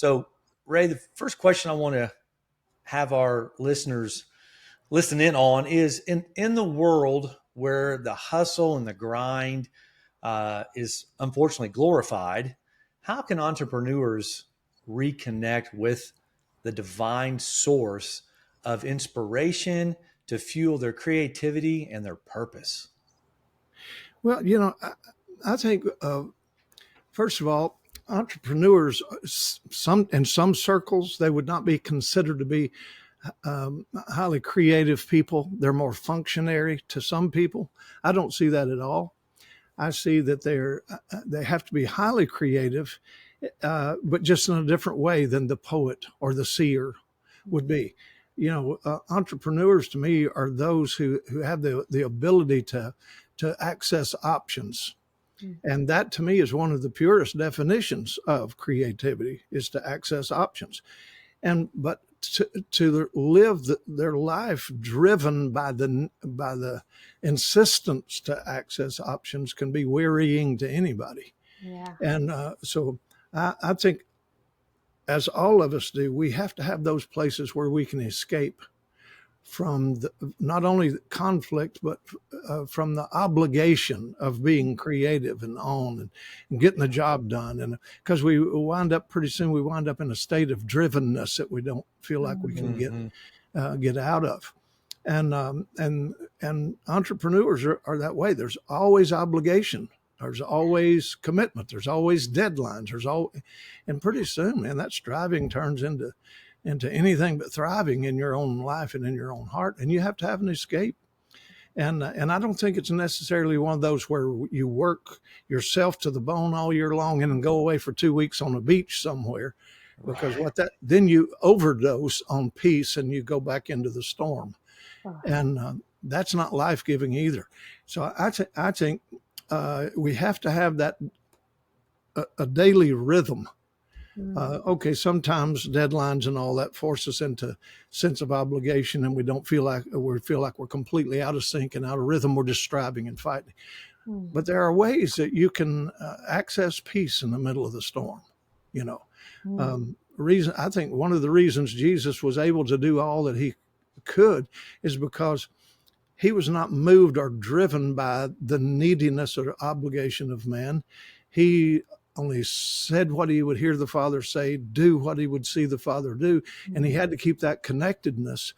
So, Ray, the first question I want to have our listeners listen in on is in the world where the hustle and the grind is unfortunately glorified, how can entrepreneurs reconnect with the divine source of inspiration to fuel their creativity and their purpose? Well, I think first of all, entrepreneurs, in some circles, they would not be considered to be highly creative people. They're more functionary to some people. I don't see that at all. I see that they have to be highly creative, but just in a different way than the poet or the seer would be. Entrepreneurs to me are those who have the ability to access options. And that to me is one of the purest definitions of creativity, is to access options. But to live their life driven by the insistence to access options can be wearying to anybody. Yeah. And so I think, as all of us do, we have to have those places where we can escape from not only the conflict, but from the obligation of being creative and and getting the job done. And because we wind up in a state of drivenness that we don't feel like we can get out of. And entrepreneurs are that way. There's always obligation. There's always commitment. There's always deadlines. And pretty soon, man, that striving turns into anything but thriving in your own life and in your own heart. And you have to have an escape. And I don't think it's necessarily one of those where you work yourself to the bone all year long and then go away for 2 weeks on a beach somewhere, because then you overdose on peace and you go back into the storm. And that's not life-giving either. So I think we have to have that a daily rhythm. Okay, sometimes deadlines and all that force us into sense of obligation, and we feel like we're completely out of sync and out of rhythm. We're just striving and fighting. But there are ways that you can access peace in the middle of the storm. I think one of the reasons Jesus was able to do all that he could is because he was not moved or driven by the neediness or obligation of man. He only said what he would hear the Father say, do what he would see the Father do. And he had to keep that connectedness